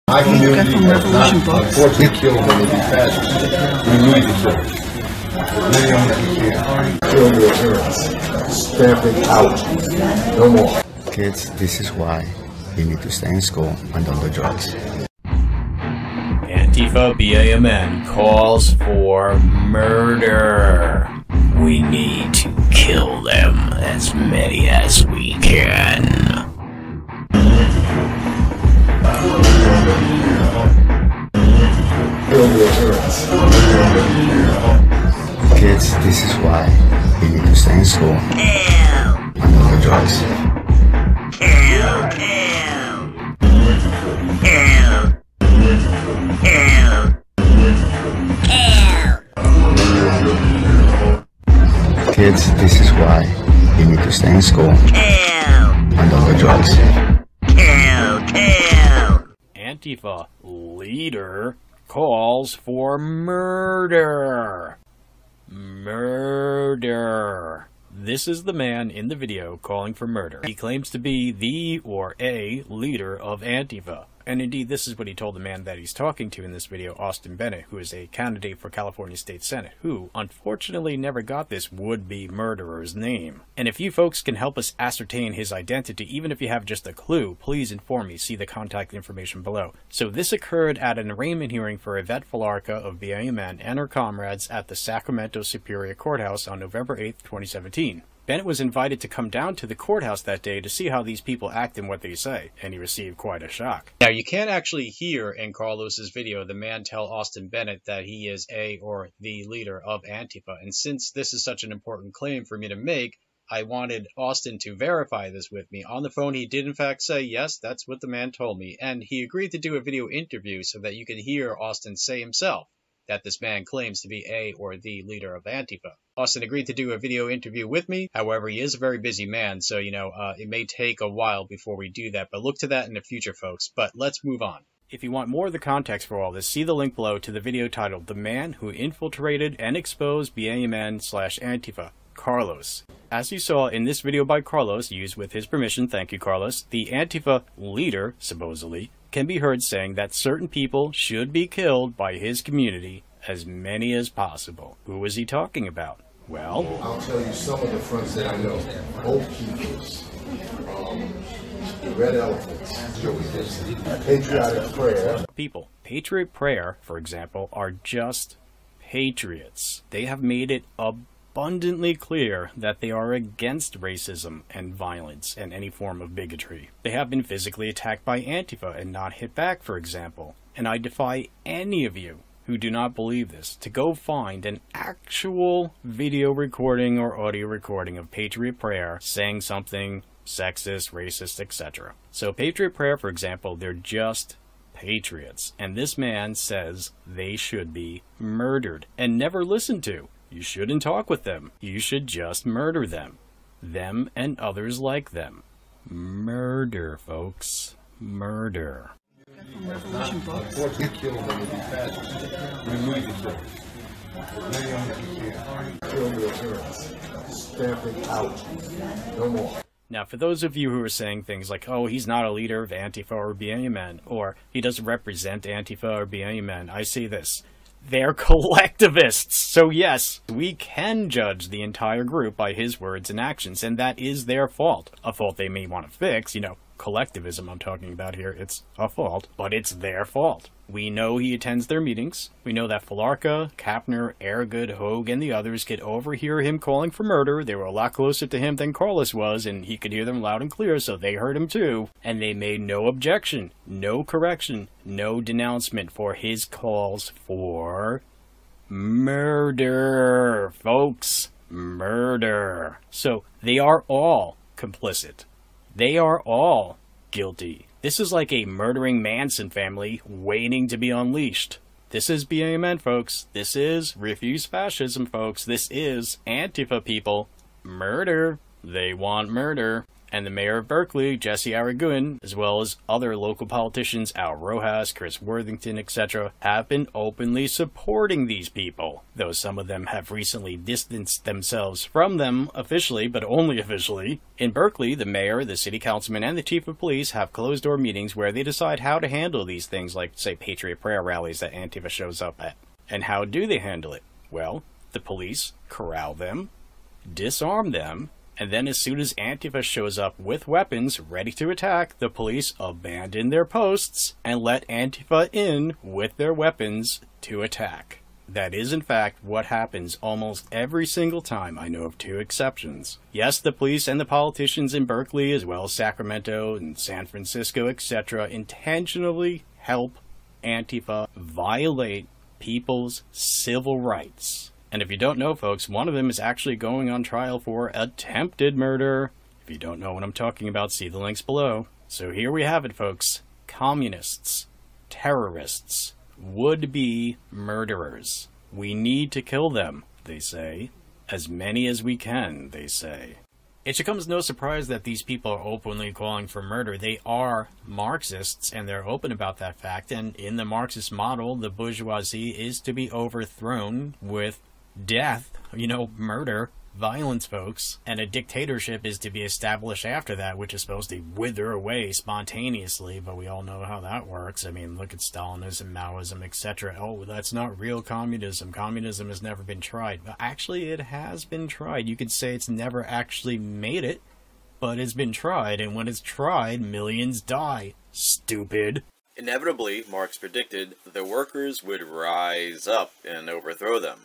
My community has not unfortunately killed them with these fascists. We need to kill them. Many of them we can. Kill your parents. Stamp it out. No more. Kids, this is why you need to stay in school and don't do drugs. Antifa BAMN calls for murder. We need to kill them, as many as we can. Kids, this is why you need to stay in school and don't do drugs. Kids, this is why you need to stay in school and don't do drugs. Antifa leader calls for murder. Murder. This is the man in the video calling for murder. He claims to be the or a leader of Antifa. And indeed, this is what he told the man that he's talking to in this video, Austin Bennett, who is a candidate for California State Senate, who unfortunately never got this would-be murderer's name. And if you folks can help us ascertain his identity, even if you have just a clue, please inform me. See the contact information below. So this occurred at an arraignment hearing for Yvette Falarca of BAMN and her comrades at the Sacramento Superior Courthouse on November 8, 2017. Bennett was invited to come down to the courthouse that day to see how these people act and what they say, and he received quite a shock. Now, you can't actually hear in Carlos's video the man tell Austin Bennett that he is a or the leader of Antifa, and since this is such an important claim for me to make, I wanted Austin to verify this with me. On the phone, he did in fact say, yes, that's what the man told me, and he agreed to do a video interview so that you could hear Austin say himself that this man claims to be a or the leader of Antifa. Austin agreed to do a video interview with me. However, he is a very busy man, so, it may take a while before we do that, but look to that in the future, folks. But let's move on. If you want more of the context for all this, see the link below to the video titled The Man Who Infiltrated and Exposed BAMN/Antifa, Carlos. As you saw in this video by Carlos, used with his permission, thank you Carlos, the Antifa leader, supposedly, can be heard saying that certain people should be killed by his community, as many as possible. Who was he talking about? Well, I'll tell you some of the fronts that I know. Oath Keepers, the Red Elephants, Patriotic Prayer. People. Patriot Prayer, for example, are just patriots. They have made it abundantly clear that they are against racism and violence and any form of bigotry. They have been physically attacked by Antifa and not hit back, for example. And I defy any of you who do not believe this to go find an actual video recording or audio recording of Patriot Prayer saying something sexist, racist, etc. So Patriot Prayer, for example, they're just patriots. And this man says they should be murdered and never listened to. You shouldn't talk with them. You should just murder them. Them and others like them. Murder, folks. Murder. Unfortunately killed them with these fascists. We need to kill them. Many of them we can. Kill your parents. Stamp it out. No more. Now, for those of you who are saying things like, oh, he's not a leader of Antifa or BAMN, or he doesn't represent Antifa or BAMN, I say this. They're collectivists. So yes, we can judge the entire group by his words and actions, and that is their fault. A fault they may want to fix, collectivism I'm talking about here, it's a fault, but it's their fault. We know he attends their meetings. We know that Falarca, Kapner, Airgood, Hogue, and the others could overhear him calling for murder. They were a lot closer to him than Carlos was, and he could hear them loud and clear, so they heard him too. And they made no objection, no correction, no denouncement for his calls for murder, folks. Murder. So they are all complicit. They are all guilty. This is like a murdering Manson family waiting to be unleashed. This is BAMN, folks. This is Refuse Fascism, folks. This is Antifa people. Murder. They want murder. And the mayor of Berkeley, Jesse Aragoon, as well as other local politicians, Al Rojas, Chris Worthington, etc., have been openly supporting these people, though some of them have recently distanced themselves from them officially, but only officially. In Berkeley, the mayor, the city councilman, and the chief of police have closed-door meetings where they decide how to handle these things like, say, Patriot Prayer rallies that Antifa shows up at. And how do they handle it? Well, the police corral them, disarm them, and then as soon as Antifa shows up with weapons ready to attack, the police abandon their posts and let Antifa in with their weapons to attack. That is in fact what happens almost every single time. I know of 2 exceptions. Yes, the police and the politicians in Berkeley, as well as Sacramento and San Francisco, etc., intentionally help Antifa violate people's civil rights. And if you don't know, folks, one of them is actually going on trial for attempted murder. If you don't know what I'm talking about, see the links below. So here we have it, folks. Communists, terrorists, would-be murderers. We need to kill them, they say. As many as we can, they say. It should come as no surprise that these people are openly calling for murder. They are Marxists, and they're open about that fact. And in the Marxist model, the bourgeoisie is to be overthrown with death, murder, violence, folks. And a dictatorship is to be established after that, which is supposed to wither away spontaneously, but we all know how that works. I mean, look at Stalinism, Maoism, etc. Oh, that's not real communism. Communism has never been tried. But actually, it has been tried. You could say it's never actually made it, but it's been tried, and when it's tried, millions die. Stupid. Inevitably, Marx predicted the workers would rise up and overthrow them.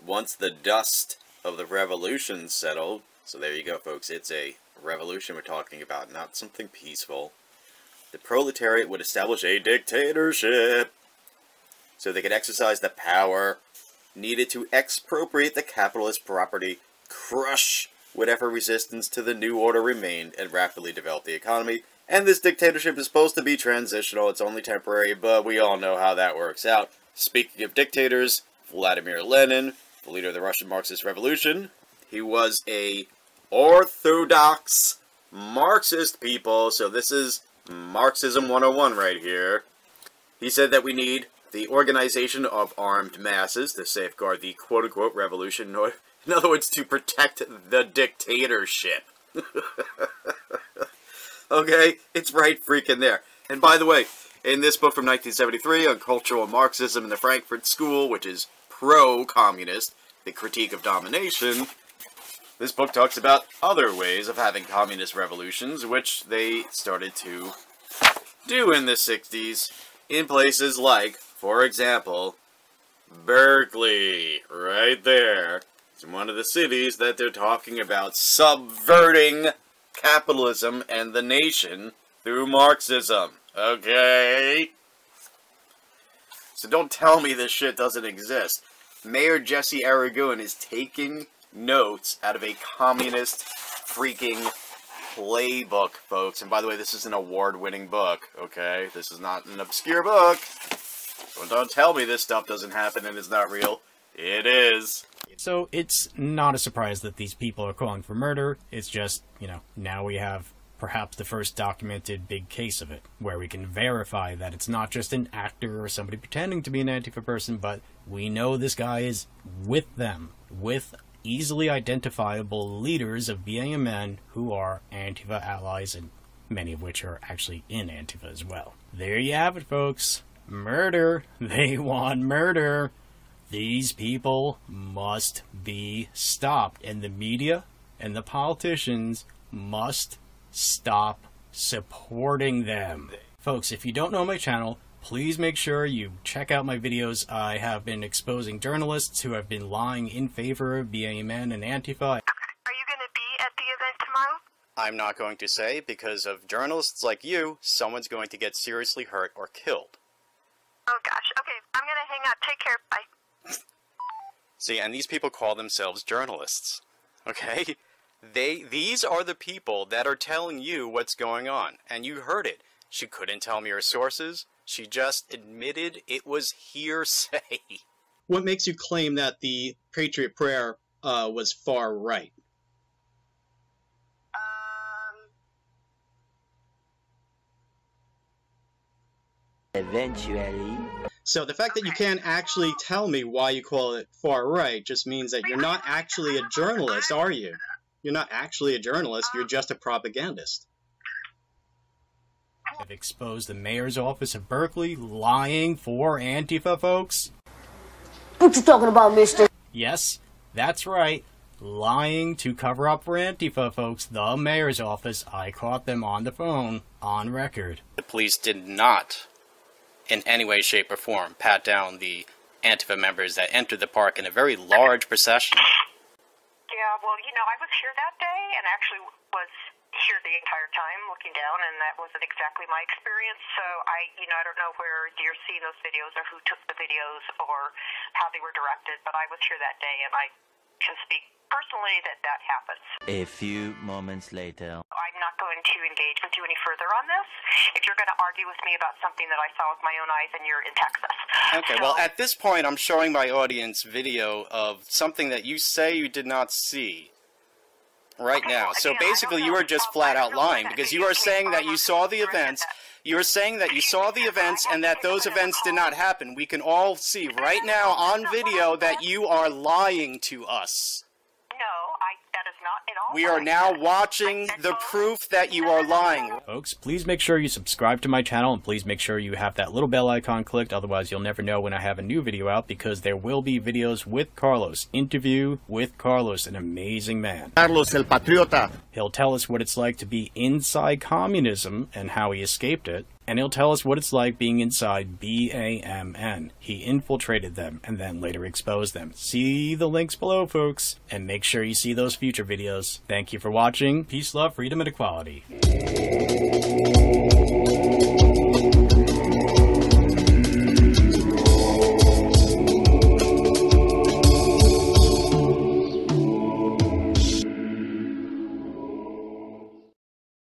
Once the dust of the revolution settled, so there you go, folks, it's a revolution we're talking about, not something peaceful, the proletariat would establish a dictatorship so they could exercise the power needed to expropriate the capitalist property, crush whatever resistance to the new order remained, and rapidly develop the economy. And this dictatorship is supposed to be transitional, it's only temporary, but we all know how that works out. Speaking of dictators, Vladimir Lenin, the leader of the Russian Marxist Revolution, he was a orthodox Marxist people, so this is Marxism 101 right here. He said that we need the organization of armed masses to safeguard the quote-unquote revolution, in other words, to protect the dictatorship. Okay, it's right freaking there. And by the way, in this book from 1973 on cultural Marxism in the Frankfurt School, which is pro-communist, the critique of domination, this book talks about other ways of having communist revolutions, which they started to do in the 60s in places like, for example, Berkeley, right there. It's one of the cities that they're talking about subverting capitalism and the nation through Marxism. Okay? So don't tell me this shit doesn't exist. Mayor Jesse Aragoon is taking notes out of a communist freaking playbook, folks. And by the way, this is an award-winning book, okay? This is not an obscure book. So don't tell me this stuff doesn't happen and is not real. It is. So it's not a surprise that these people are calling for murder. It's just, now we have perhaps the first documented big case of it, where we can verify that it's not just an actor or somebody pretending to be an Antifa person, but we know this guy is with them, with easily identifiable leaders of BAMN who are Antifa allies, and many of which are actually in Antifa as well. There you have it, folks. Murder. They want murder. These people must be stopped, and the media and the politicians must stop supporting them. Folks, if you don't know my channel, please make sure you check out my videos. I have been exposing journalists who have been lying in favor of BAMN and Antifa. Are you going to be at the event tomorrow? I'm not going to say, because of journalists like you, someone's going to get seriously hurt or killed. Oh gosh, okay, I'm going to hang out. Take care, bye. See, and these people call themselves journalists, okay? These are the people that are telling you what's going on, and you heard it. She couldn't tell me her sources. She just admitted it was hearsay. What makes you claim that the Patriot Prayer was far right? Eventually. So the fact that you can't actually tell me why you call it far right just means that you're not actually a journalist, are you? You're not actually a journalist, you're just a propagandist. Have exposed the mayor's office of Berkeley lying for Antifa, folks. What you talking about, mister? Yes, that's right. Lying to cover up for Antifa, folks. The mayor's office, I caught them on the phone, on record. The police did not, in any way, shape, or form, pat down the Antifa members that entered the park in a very large procession. Yeah, well, you know, I was here that day and actually was here the entire time looking down, and that wasn't exactly my experience. So I don't know where you're seeing those videos or who took the videos or how they were directed, but I was here that day, and I can speak personally that that happens. A few moments later. I'm not going to engage with you any further on this. If you're going to argue with me about something that I saw with my own eyes, and you're in Texas. Okay, well, at this point, I'm showing my audience video of something that you say you did not see right now. So basically, you are just flat out lying, because you are saying that you saw the events. You are saying that you saw the events and that those events did not happen. We can all see right now on video that you are lying to us. That is not at all. We are now watching the proof that you are lying. Folks, please make sure you subscribe to my channel, and please make sure you have that little bell icon clicked, otherwise you'll never know when I have a new video out, because there will be videos with Carlos. Interview with Carlos, an amazing man. Carlos el Patriota. He'll tell us what it's like to be inside communism and how he escaped it. And he'll tell us what it's like being inside BAMN. He infiltrated them and then later exposed them. See the links below, folks. And make sure you see those future videos. Thank you for watching. Peace, love, freedom, and equality.